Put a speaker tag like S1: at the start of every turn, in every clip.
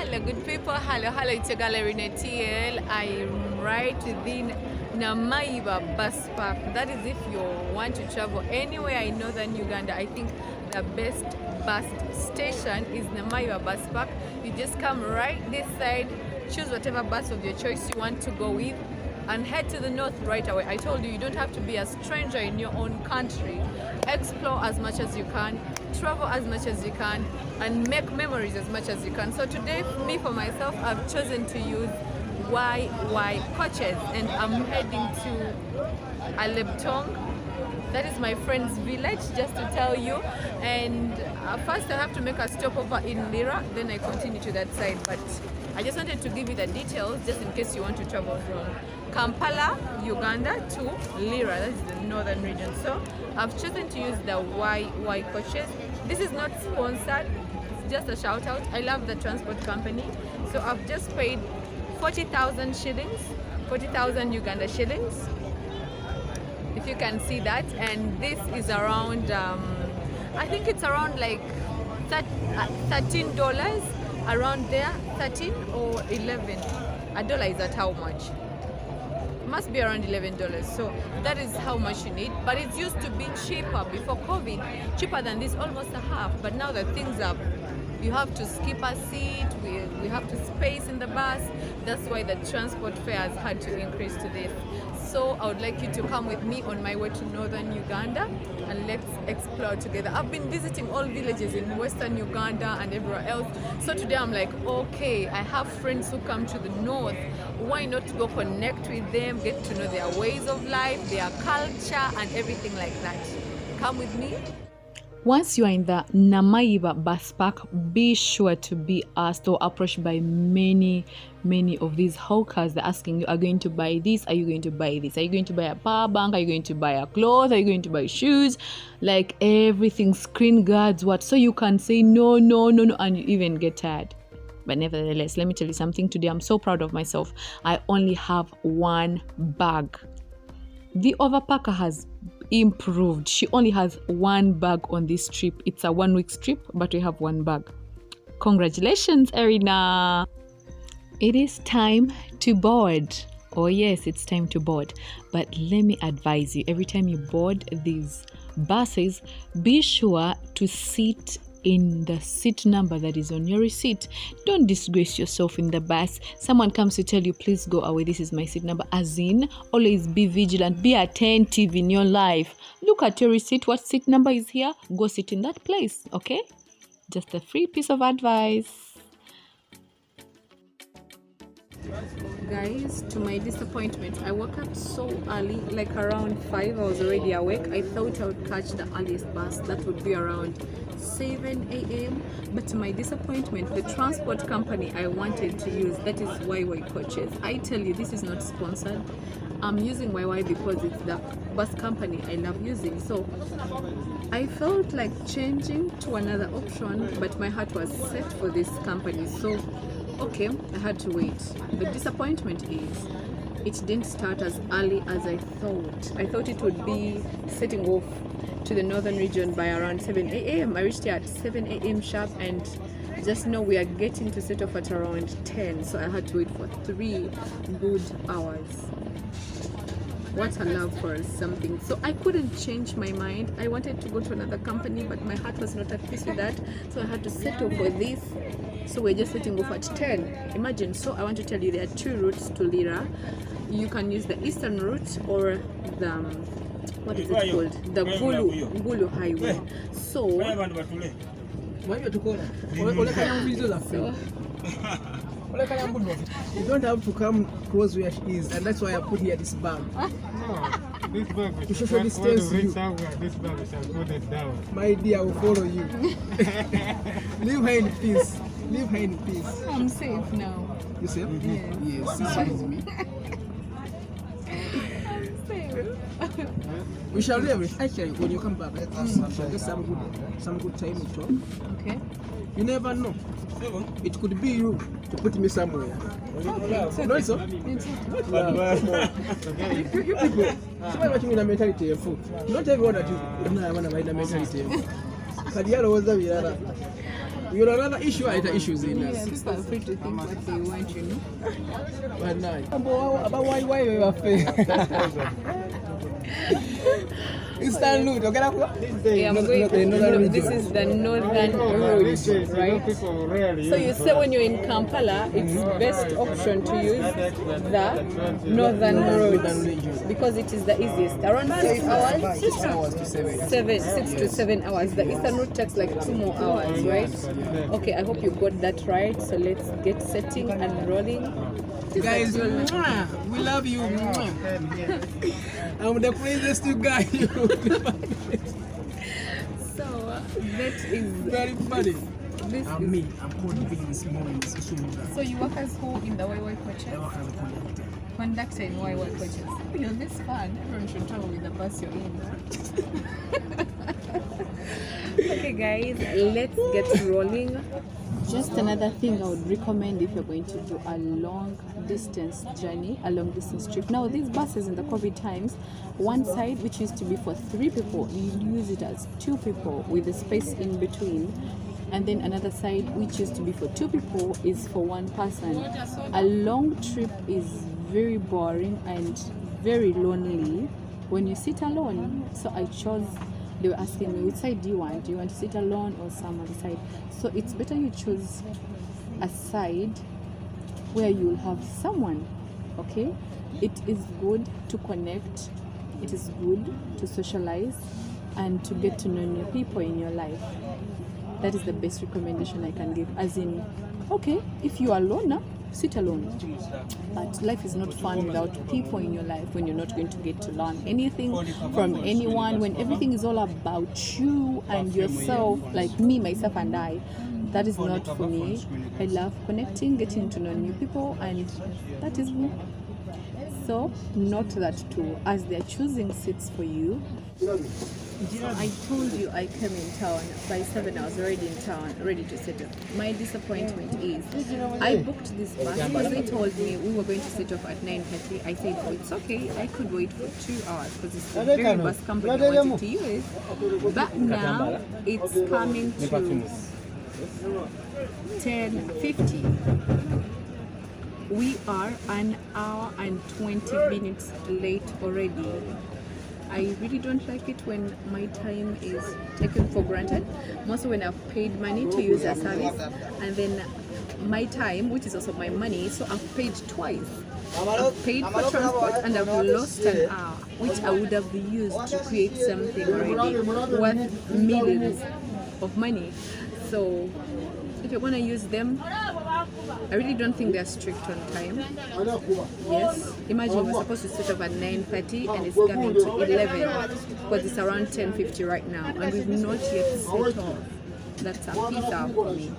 S1: Hello, good people. Hello, it's your gallery TL. I'm right within Namaiba bus park. That is if you want to travel anywhere in northern Uganda. I think the best bus station is Namaiba bus park. You just come right this side, choose whatever bus of your choice you want to go with, and head to the north right away. I told you, you don't have to be a stranger in your own country. Explore as much as you can, travel as much as you can, and make memories as much as you can. So today, for myself, I've chosen to use YY coaches, and I'm heading to Alebtong. That is my friend's village, just to tell you. And first I have to make a stopover in LIRA, then I continue to that side. But I just wanted to give you the details, just in case you want to travel from Kampala, Uganda to LIRA, that's the northern region. So I've chosen to use the YY coaches. This is not sponsored, it's just a shout out. I love the transport company. So I've just paid 40,000 shillings, 40,000 Uganda shillings, if you can see that. And this is around, I think it's around like $13, around there, 13 or 11. A dollar is at how much? Must be around $11. So that is how much you need. But it used to be cheaper before COVID, cheaper than this, almost a half. But now that things are, you have to skip a seat, we have to space in the bus. That's why the transport fares had to increase to this. So I would like you to come with me on my way to northern Uganda, and let's explore together. I've been visiting all villages in western Uganda and everywhere else. So today I'm like, okay, I have friends who come to the north. Why not go connect with them, get to know their ways of life, their culture, and everything like that. Come with me.
S2: Once you are in the Namaiba bus park, be sure to be asked or approached by many of these hawkers. They're asking you, are you going to buy this? Are you going to buy this? Are you going to buy a power bank? Are you going to buy a clothes? Are you going to buy shoes? Like everything, screen guards, what? So you can say no, and you even get tired. But nevertheless, let me tell you something today. I'm so proud of myself. I only have one bag. The overpacker has improved. She only has one bag on this trip. It's a 1 week trip, but we have one bag. Congratulations, Erina. It is time to board. Oh yes, it's time to board. But let me advise you, every time you board these buses, be sure to sit in the seat number that is on your receipt. Don't disgrace yourself in the bus. Someone comes to tell you, please go away, this is my seat number. As in, always be vigilant, be attentive in your life. Look at your receipt, what seat number is here, go sit in that place, okay? Just a free piece of advice.
S1: Guys, to my disappointment, I woke up so early, like around 5. I was already awake. I thought I would catch the earliest bus, that would be around 7 a.m. But to my disappointment, the transport company I wanted to use, that is YY coaches. I tell you, this is not sponsored. I'm using YY because it's the bus company I love using. So I felt like changing to another option, but my heart was set for this company. So okay, I had to wait. The disappointment is it didn't start as early as I thought. I thought it would be setting off to the northern region by around 7 a.m. I reached here at 7 a.m. sharp, and just know we are getting to set off at around 10. So I had to wait for 3 good hours. What a love for something. So I couldn't change my mind. I wanted to go to another company, but my heart was not at peace with that. So I had to settle for this. So we're just setting off at 10. Imagine. So I want to tell you, there are 2 routes to LIRA. You can use the eastern route or the what is it called? The Gulu highway. So
S3: you don't have to come close where she is, and that's why I put here this bag.
S4: No, this bag
S3: to social distance you.
S4: This bag is put down.
S3: My dear, I will follow you. Leave her in peace. Leave her in peace.
S1: I'm safe now.
S3: You safe? Yes. This one is me.
S1: I'm safe.
S3: We shall leave. Actually, when you come back, we shall get some good time to talk.
S1: Okay.
S3: You never know. It could be you to put me somewhere. No, so? You people, somebody watching in a mentality of food. Not everyone that you want to buy the mentality of food. You know, another issue, I issues in
S1: Yeah,
S3: us.
S1: people are free to think what they want, you know.
S3: But now, about why we were fair. Instant loot, okay?
S1: Yeah, I'm going. This is the northern road, right? So you say when you're in Kampala, it's best option to use the northern road because it is the easiest. Around 6 hours,
S3: 6 hours to 7.
S1: 6 to 7 hours. The eastern route takes like 2 more hours, right? Okay, I hope you got that right. So let's get setting and rolling.
S3: Guys, mwah, we love you. Mwah. I'm the craziest you guys.
S1: So that is
S3: Very funny.
S1: this
S3: I'm
S1: is,
S3: me. I'm called Billy this morning.
S1: so you work as who in the YY
S3: I
S1: coaches?
S3: work as a conductor.
S1: Conductor in YY coaches. You're this fun. Everyone should travel with the bus you're in. Okay guys, let's get rolling. Just another thing I would recommend if you're going to do a long distance journey, a long distance trip. Now these buses in the COVID times, one side which used to be for 3 people, you use it as 2 people with a space in between. And then another side which used to be for 2 people is for 1 person. A long trip is very boring and very lonely when you sit alone. So I chose, they were asking me, which side do you want? Do you want to sit alone or some other side? So it's better you choose a side where you'll have someone, okay? It is good to connect, it is good to socialize and to get to know new people in your life. That is the best recommendation I can give. As in, okay, if you are alone, sit alone. But life is not fun without people in your life when you're not going to get to learn anything from anyone, when everything is all about you and yourself, like me, myself, and I. That is not for me. I love connecting, getting to know new people, and that is me. So, note that too, as they're choosing seats for you. I told you I came in town by 7. I was already in town, ready to set up. My disappointment is I booked this bus because they told me we were going to set off at 9:30. I said, oh, it's okay. I could wait for 2 hours because it's the very bus company I wanted to use. But now it's coming to 10:50. We are an hour and 20 minutes late already. I really don't like it when my time is taken for granted. Mostly when I've paid money to use a service, and then my time, which is also my money, so I've paid twice. I've paid for transport and I've lost an hour, which I would have used to create something already worth millions of money. So if you're gonna use them, I really don't think they're strict on time. Yes, imagine we're supposed to set up at 9:30 and it's coming to 11 because it's around 10:50 right now and we've not yet set off. That's a piece out for me.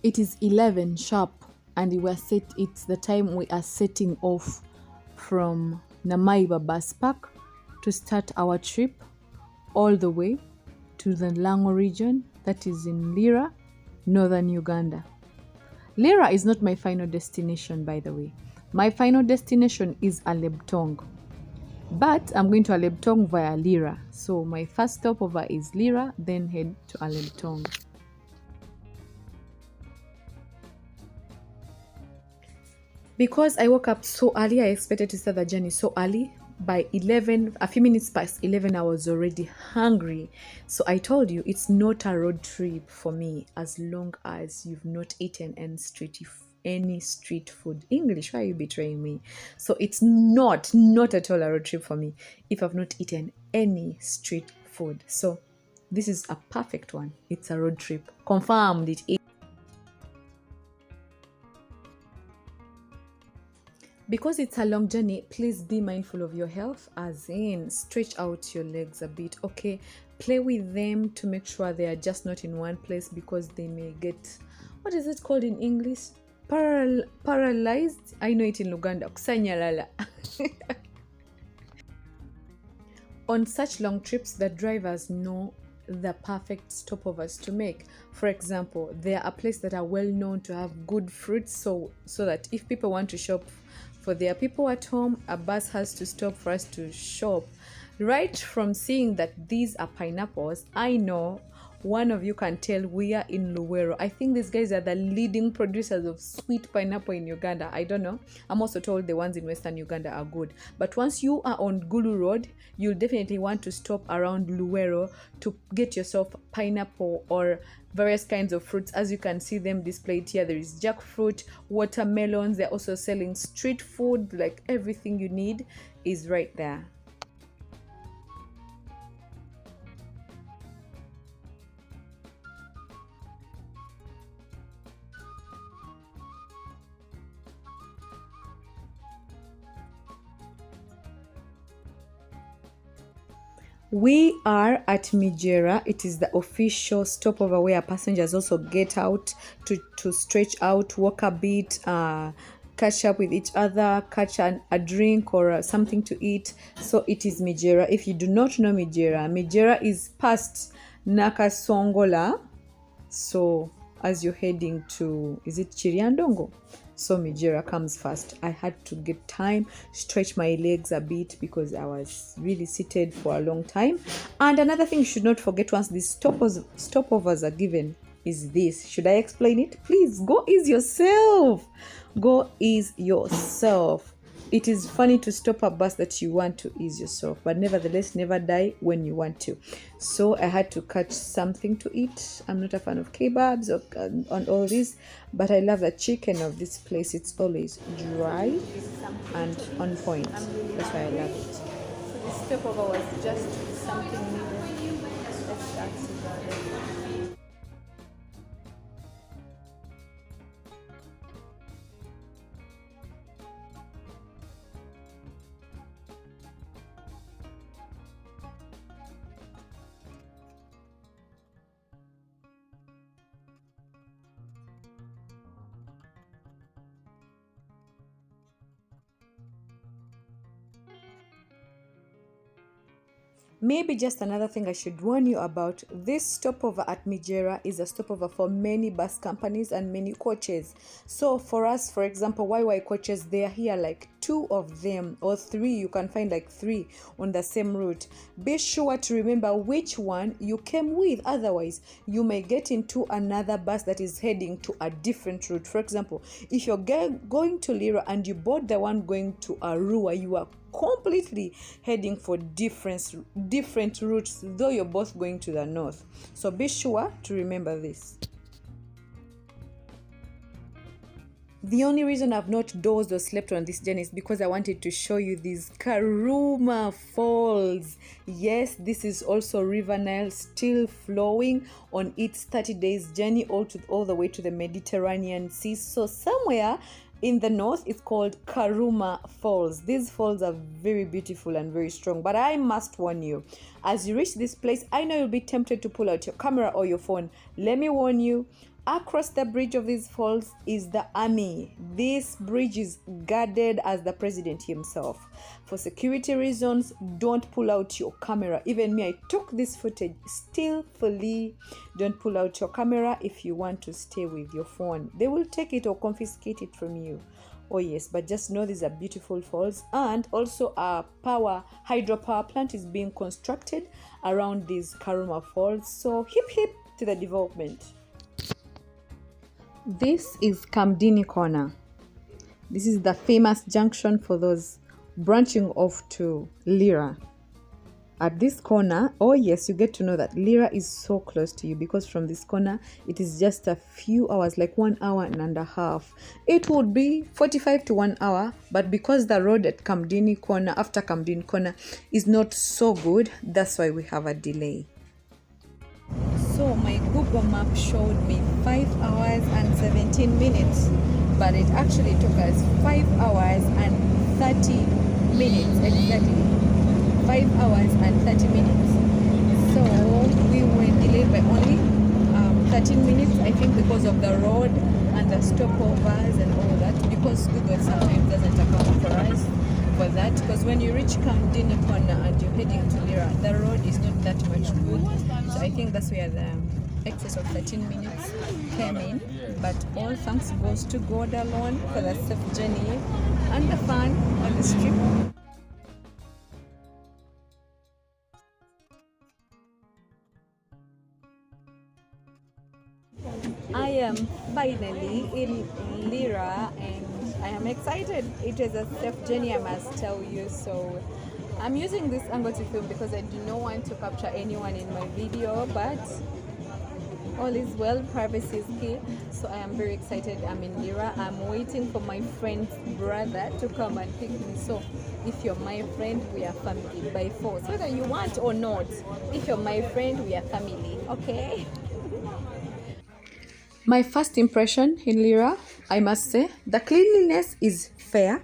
S2: It is 11 sharp and it's the time we are setting off from Namaiba bus park to start our trip all the way to the LANGO region, that is in LIRA, northern Uganda. LIRA is not my final destination, by the way. My final destination is Alebtong, but I'm going to Alebtong via LIRA. So my first stopover is LIRA, then head to Alebtong. Because I woke up so early, I expected to start the journey so early. By 11, a few minutes past 11, I was already hungry. So I told you it's not a road trip for me as long as you've not eaten any street food. English, why are you betraying me? So it's not at all a road trip for me if I've not eaten any street food. So this is a perfect one. It's a road trip. Confirmed it is. Because it's a long journey, please be mindful of your health, as in stretch out your legs a bit, okay? Play with them to make sure they are just not in one place because they may get, what is it called in English? Paralyzed? I know it in Uganda. Kusanyalala. On such long trips, the drivers know the perfect stopovers to make. For example, there are places that are well known to have good fruits, so that if people want to shop for their people at home, a bus has to stop for us to shop. Right from seeing that these are pineapples, I know one of you can tell we are in Luwero. I think these guys are the leading producers of sweet pineapple in Uganda. I don't know. I'm also told the ones in Western Uganda are good. But once you are on Gulu Road, you'll definitely want to stop around Luwero to get yourself pineapple or various kinds of fruits. As you can see them displayed here, there is jackfruit, watermelons. They're also selling street food. Like everything you need is right there. We are at Mijera. It is the official stopover where passengers also get out to stretch out, walk a bit, catch up with each other, catch a drink or something to eat. So it is Mijera. If you do not know Mijera, Mijera is past Nakasongola. So as you're heading to, is it Chiriandongo? So Mijera comes first. I had to get time, stretch my legs a bit because I was really seated for a long time. And another thing you should not forget once these stopovers are given is this. Should I explain it? Please go ease yourself. Go ease yourself. It is funny to stop a bus that you want to ease yourself, but nevertheless, never die when you want to. So I had to catch something to eat. I'm not a fan of kebabs or on all this, but I love the chicken of this place. It's always dry and on point. That's why I love it.
S1: So this stopover was just something new. Let's start together.
S2: Maybe just another thing I should warn you about, this stopover at Mijera is a stopover for many bus companies and many coaches. So for us, for example, YY coaches, they are here like 2 of them or 3. You can find like 3 on the same route. Be sure to remember which one you came with. Otherwise, you may get into another bus that is heading to a different route. For example, if you're going to LIRA and you bought the one going to Arua, you are completely heading for different routes, though you're both going to the north. So be sure to remember this. The only reason I've not dozed or slept on this journey is because I wanted to show you these KARUMA falls. Yes, this is also River Nile still flowing on its 30 days journey all the way to the Mediterranean Sea. So somewhere in the north, it's called KARUMA Falls. These falls are very beautiful and very strong, but I must warn you, as you reach this place, I know you'll be tempted to pull out your camera or your phone. Let me warn you, across the bridge of these falls is the army. This bridge is guarded as the president himself. For security reasons, don't pull out your camera. Even me, I took this footage skillfully. Don't pull out your camera if you want to stay with your phone. They will take it or confiscate it from you. Oh yes, but just know these are beautiful falls, and also a hydropower plant is being constructed around these KARUMA falls. So hip hip to the development. This is Kamdini Corner. This is the famous junction for those branching off to LIRA. At this corner, oh yes, you get to know that LIRA is so close to you, because from this corner, it is just a few hours, like 1 hour and a half. It would be 45 to 1 hour, but because the road at Kamdini Corner, after Kamdini Corner, is not so good, that's why we have a delay. So my Google map showed me 5 hours and 17 minutes, but it actually took us 5 hours and 30 minutes exactly. 5 hours and 30 minutes. So we were delayed by only 13 minutes, I think, because of the road and the stopovers and all that, because Google sometimes doesn't account for us for that, because when you reach Kamdini Corner and you're heading to LIRA, the road is not that much good. So I think that's where the excess of 13 minutes came in. But all thanks goes to God alone for the safe journey and the fun on this trip.
S1: am finally in LIRA and I am excited. It is a safe journey, I must tell you. So I'm using this angle to film because I do not want to capture anyone in my video, but all is well, privacy is key. So I am very excited. I'm in LIRA. I'm waiting for my friend's brother to come and pick me. So if you're my friend, we are family by force, whether you want or not. If you're my friend, we are family, okay?
S2: My first impression in LIRA, I must say, the cleanliness is fair,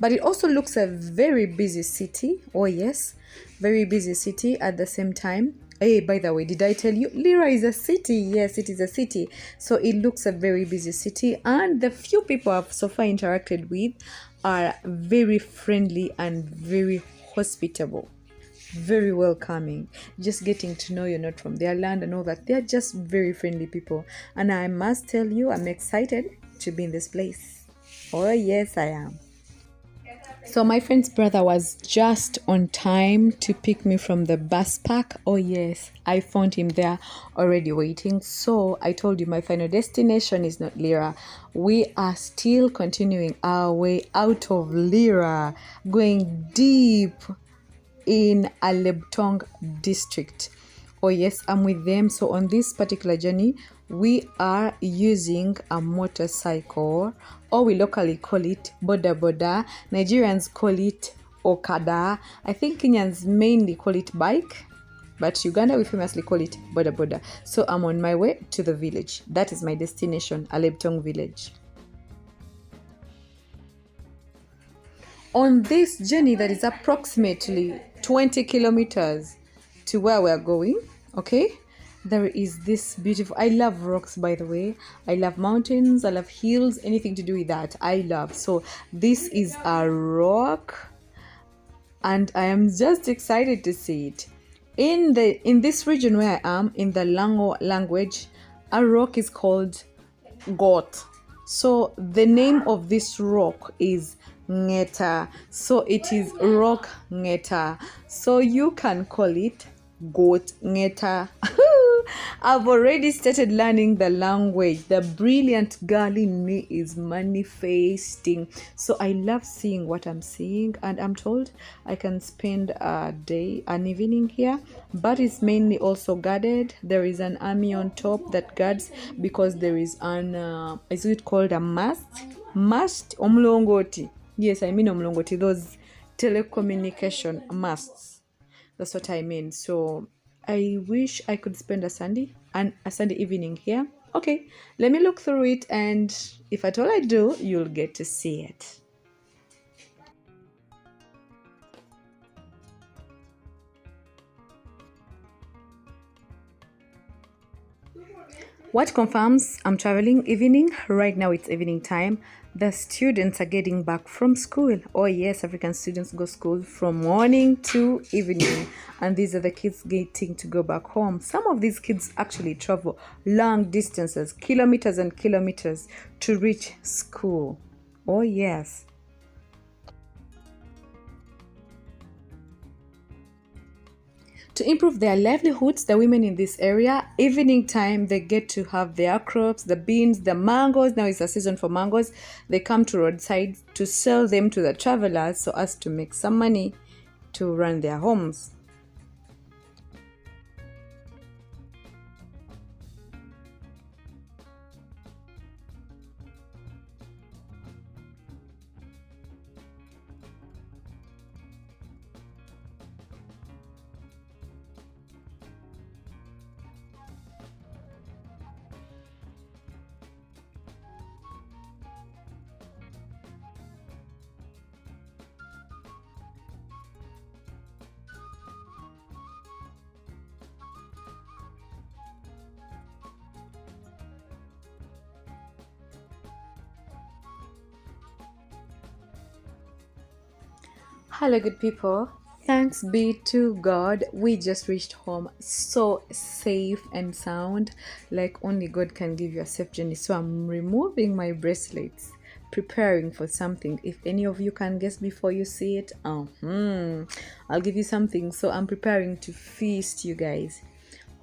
S2: but it also looks a very busy city. Oh yes, very busy city at the same time. Hey, by the way, did I tell you LIRA is a city? Yes, it is a city. So it looks a very busy city, and the few people I've so far interacted with are very friendly and very hospitable, very welcoming. Just getting to know you're not from their land and all that. They're just very friendly people, and I must tell you, I'm excited to be in this place. Oh yes, I am. So my friend's brother was just on time to pick me from the bus park. Oh yes, I found him there already waiting. So I told you my final destination is not LIRA. We are still continuing our way out of LIRA, going deep in Alebtong district. Oh yes, I'm with them. So on this particular journey, we are using a motorcycle, or we locally call it boda boda. Nigerians call it okada. I think Kenyans mainly call it bike, but Uganda we famously call it boda boda. So I'm on my way to the village. That is my destination, Alebtong village. On this journey that is approximately 20 kilometers to where we're going, okay, there is this beautiful, I love rocks, by the way. I love mountains, I love hills, anything to do with that I love. So this is a rock and I am just excited to see it. In this region where I am, in the LANGO language, a rock is called goat. So the name of this rock is Ngeta. So it is rock Ngeta. So you can call it goat Ngeta. I've already started learning the language. The brilliant girl in me is manifesting. So I love seeing what I'm seeing, and I'm told I can spend an evening here, but it's mainly also guarded. There is an army on top that guards, because there is an is it called a mast omlongoti. Yes, I mean omlongoti, those telecommunication masts. That's what I mean. So I wish I could spend a Sunday evening here. Okay, let me look through it, and if at all I do, you'll get to see it. What confirms I'm traveling evening? Right now it's evening time. The students are getting back from school. Oh yes, African students go school from morning to evening, and these are the kids getting to go back home. Some of these kids actually travel long distances, kilometers and kilometers, to reach school. Oh yes. To improve their livelihoods, the women in this area, evening time, they get to have their crops, the beans, the mangoes. Now it's a season for mangoes. They come to roadside to sell them to the travelers so as to make some money to run their homes. Hello good people, thanks be to God, we just reached home so safe and sound, like only God can give you a safe journey. So I'm removing my bracelets, preparing for something. If any of you can guess before you see it, I'll give you something. So I'm preparing to feast you guys.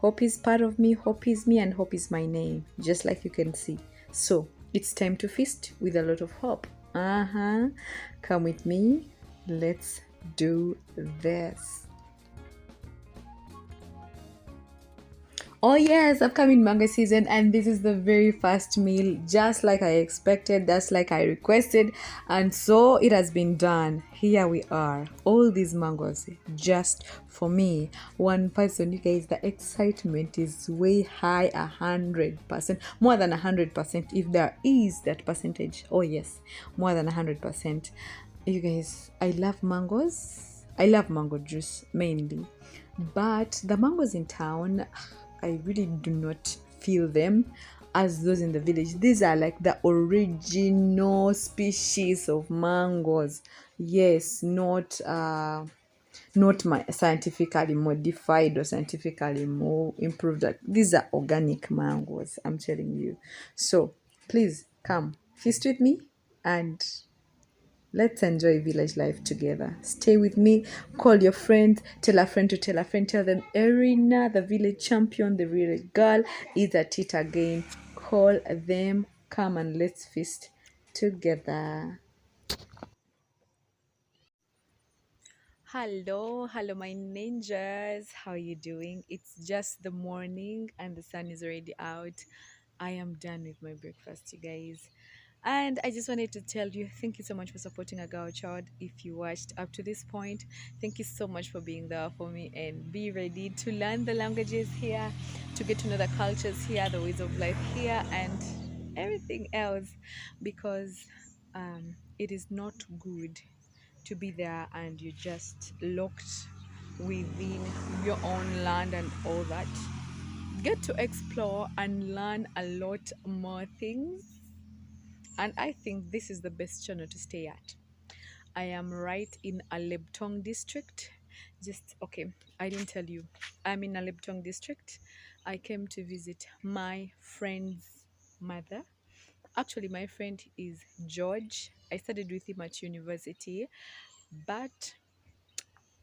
S2: Hope is part of me, hope is me, and hope is my name, just like you can see. So it's time to feast with a lot of hope. Come with me. Let's do this. Oh yes, upcoming mango season, and this is the very first meal, just like I expected, just like I requested, and so it has been done. Here we are, all these mangoes just for me, one person. You guys, the excitement is way high, 100%, more than 100%, if there is that percentage. Oh yes, more than 100%. You guys, I love mangoes. I love mango juice mainly, but the mangoes in town, I really do not feel them as those in the village. These are like the original species of mangoes. Yes, not my scientifically modified or scientifically more improved. These are organic mangoes, I'm telling you. So please come feast with me and let's enjoy village life together. Stay with me, call your friends, tell a friend to tell a friend, tell them Erina, the village champion, the village girl, is at it again. Call them, come and let's feast together. Hello, my ninjas. How are you doing? It's just the morning and the sun is already out. I am done with my breakfast, you guys. And I just wanted to tell you, thank you so much for supporting a girl child. If you watched up to this point, thank you so much for being there for me, and be ready to learn the languages here, to get to know the cultures here, the ways of life here, and everything else, because it is not good to be there and you're just locked within your own land and all that. Get to explore and learn a lot more things, and I think this is the best channel to stay at. I am right in Alebtong district. Just okay, I didn't tell you. I'm in Alebtong district. I came to visit my friend's mother. Actually, my friend is George. I studied with him at university, but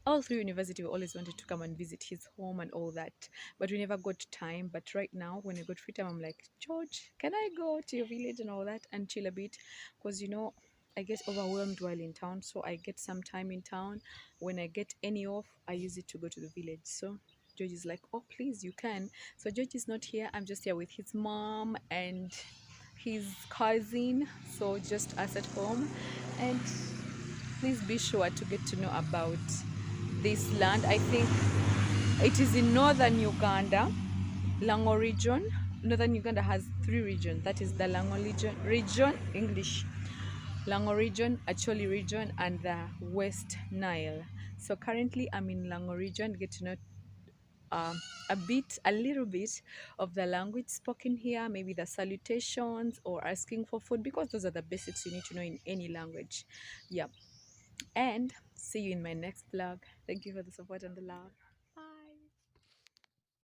S2: all through university we always wanted to come and visit his home and all that, but we never got time. But right now, when I got free time, I'm like, George, can I go to your village and all that and chill a bit? Because I get overwhelmed while in town, so I get some time in town. When I get any off, I use it to go to the village. So George is like, oh please, you can. So George is not here, I'm just here with his mom and his cousin, so just us at home. And please be sure to get to know about this land. I think it is in northern Uganda, Lango region. Northern Uganda has 3 regions. That is the Lango region English, Lango region, Acholi region, and the West Nile. So currently I'm in Lango region. Get to know a little bit of the language spoken here, maybe the salutations or asking for food, because those are the basics you need to know in any language. Yeah. And see you in my next vlog. Thank you for the support and the love.